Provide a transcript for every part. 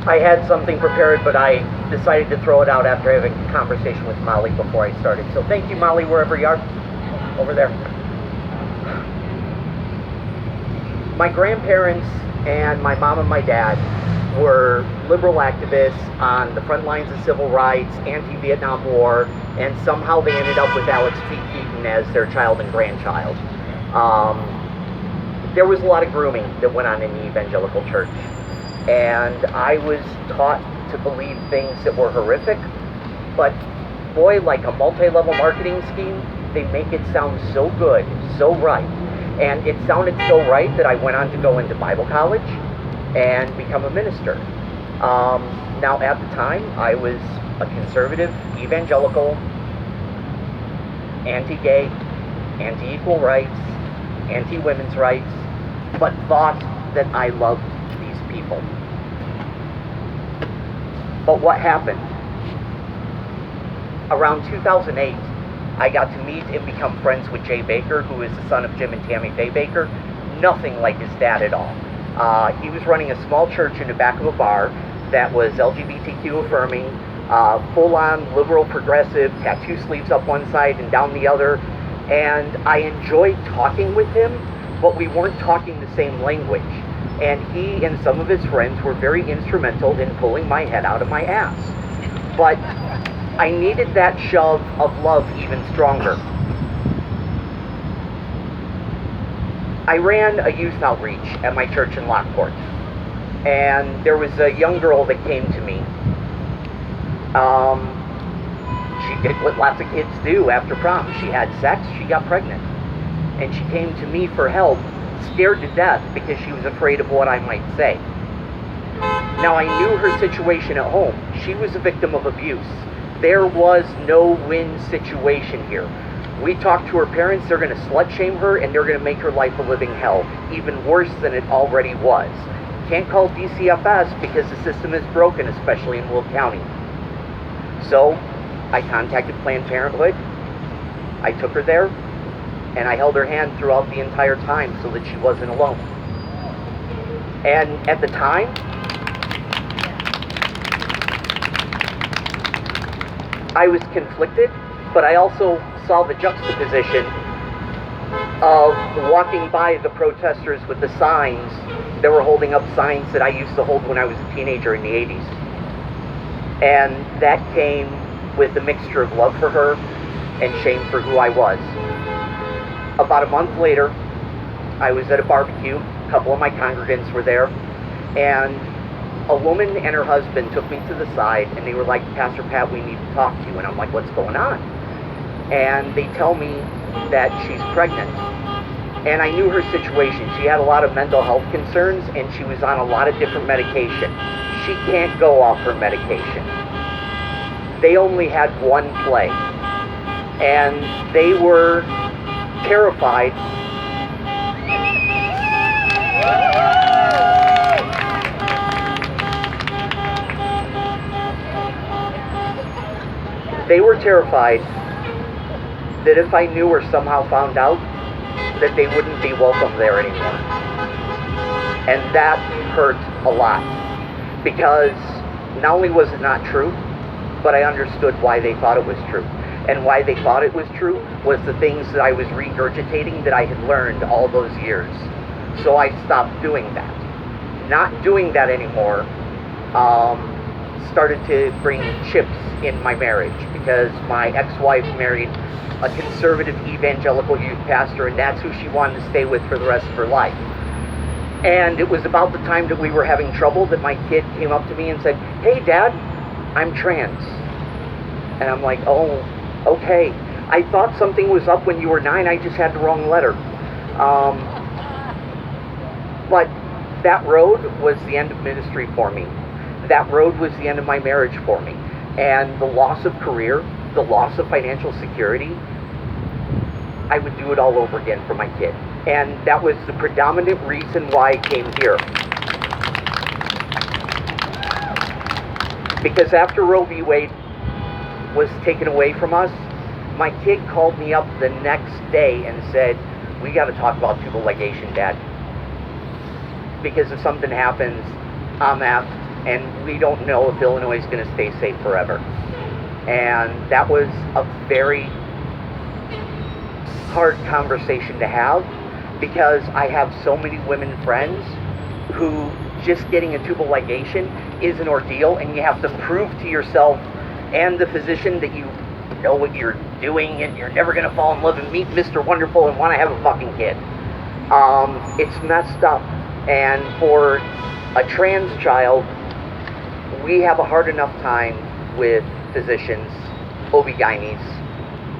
I had something prepared, but I decided to throw it out after having a conversation with Molly before I started. So thank you, Molly, wherever you are. Over there. My grandparents and my mom and my dad were liberal activists on the front lines of civil rights, anti-Vietnam War, and somehow they ended up with Alex P. Keaton as their child and grandchild. There was a lot of grooming that went on in the evangelical church, and I was taught to believe things that were horrific, but boy, like a multi-level marketing scheme, they make it sound so good, so right. And it sounded so right that I went on to go into Bible college and become a minister. Now at the time, I was a conservative, evangelical, anti-gay, anti-equal rights, anti-women's rights, but thought that I loved these people. But what happened? Around 2008, I got to meet and become friends with Jay Baker, who is the son of Jim and Tammy Faye Baker. Nothing like his dad at all. He was running a small church in the back of a bar that was LGBTQ affirming, full-on liberal progressive, tattoo sleeves up one side and down the other. And I enjoyed talking with him, but we weren't talking the same language. And he and some of his friends were very instrumental in pulling my head out of my ass. But I needed that shove of love even stronger. I ran a youth outreach at my church in Lockport, and there was a young girl that came to me. She did what lots of kids do after prom. She had sex, she got pregnant, and she came to me for help, scared to death because she was afraid of what I might say. Now, I knew her situation at home. She was a victim of abuse. There was no win situation here. We talked to her parents, they're going to slut shame her, and they're going to make her life a living hell, even worse than it already was. Can't call DCFS because the system is broken, especially in Will County. So I contacted Planned Parenthood. I took her there, and I held her hand throughout the entire time so that she wasn't alone. And at the time, I was conflicted, but I also saw the juxtaposition of walking by the protesters with the signs that were holding up signs that I used to hold when I was a teenager in the 80s. And that came with a mixture of love for her and shame for who I was. About a month later, I was at a barbecue. A couple of my congregants were there, and a woman and her husband took me to the side, and they were like, "Pastor Pat, we need to talk to you." And I'm like, "What's going on?" And they tell me that she's pregnant. And I knew her situation. She had a lot of mental health concerns, and she was on a lot of different medication. She can't go off her medication. They only had one play, and they were terrified. They were terrified that if I knew or somehow found out, that they wouldn't be welcome there anymore. And that hurt a lot, because not only was it not true, but I understood why they thought it was true. And why they thought it was true was the things that I was regurgitating that I had learned all those years. So I stopped doing that. Not doing that anymore started to bring chips in my marriage, because my ex-wife married a conservative evangelical youth pastor, and that's who she wanted to stay with for the rest of her life. And it was about the time that we were having trouble that my kid came up to me and said, "Hey Dad, I'm trans." And I'm like, "Oh, okay. I thought something was up when you were 9, I just had the wrong letter." But that road was the end of ministry for me. That road was the end of my marriage for me. And the loss of career, the loss of financial security, I would do it all over again for my kid. And that was the predominant reason why I came here. Because after Roe v. Wade was taken away from us, my kid called me up the next day and said, "We got to talk about tubal ligation, Dad. Because if something happens, I'm apt and we don't know if Illinois is going to stay safe forever. And that was a very hard conversation to have, because I have so many women friends who just getting a tubal ligation is an ordeal, and you have to prove to yourself and the physician that you know what you're doing and you're never going to fall in love and meet Mr. Wonderful and want to have a fucking kid. It's messed up. And for a trans child, we have a hard enough time with physicians, OB-GYNs,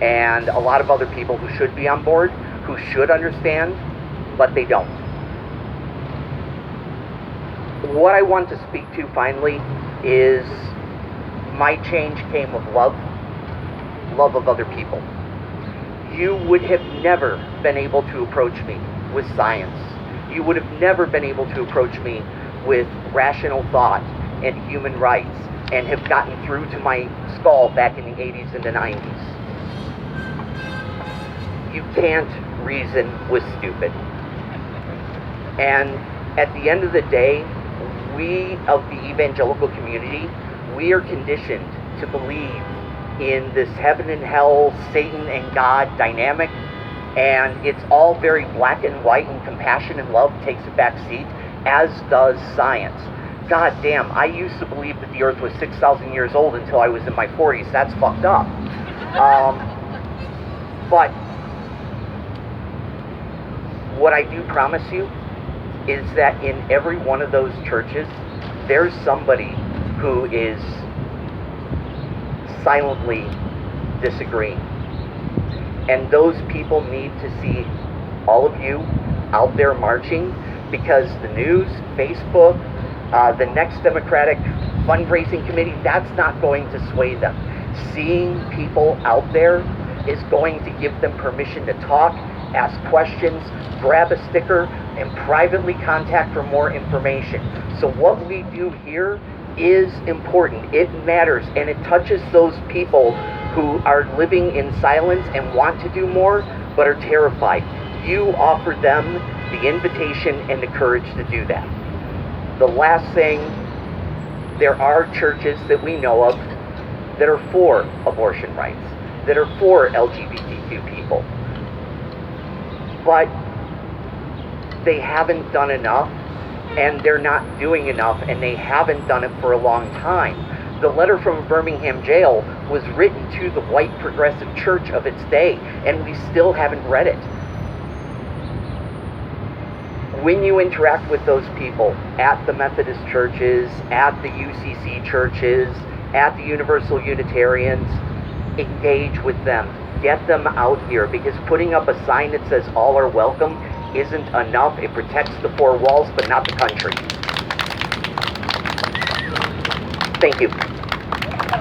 and a lot of other people who should be on board, who should understand, but they don't. What I want to speak to finally is my change came with love of other people. You would have never been able to approach me with science. You would have never been able to approach me with rational thought and human rights and have gotten through to my skull back in the 80s and the 90s. You can't reason with stupid. And at the end of the day, we of the evangelical community, we are conditioned to believe in this heaven and hell, Satan and God dynamic, and it's all very black and white, and compassion and love takes a back seat, as does science. God damn, I used to believe that the earth was 6,000 years old until I was in my 40s. That's fucked up. But what I do promise you is that in every one of those churches, there's somebody who is silently disagreeing. And those people need to see all of you out there marching, because the news, Facebook, the next Democratic fundraising committee, that's not going to sway them. Seeing people out there is going to give them permission to talk, ask questions, grab a sticker, and privately contact for more information. So what we do here is important. It matters, and it touches those people who are living in silence and want to do more, but are terrified. You offer them the invitation and the courage to do that. The last thing, there are churches that we know of that are for abortion rights, that are for LGBTQ people, but they haven't done enough, and they're not doing enough, and they haven't done it for a long time. The letter from Birmingham jail was written to the white progressive church of its day, and we still haven't read it. When you interact with those people at the Methodist churches, at the UCC churches, at the Universal Unitarians, engage with them. Get them out here, because putting up a sign that says all are welcome isn't enough. It protects the four walls, but not the country. Thank you.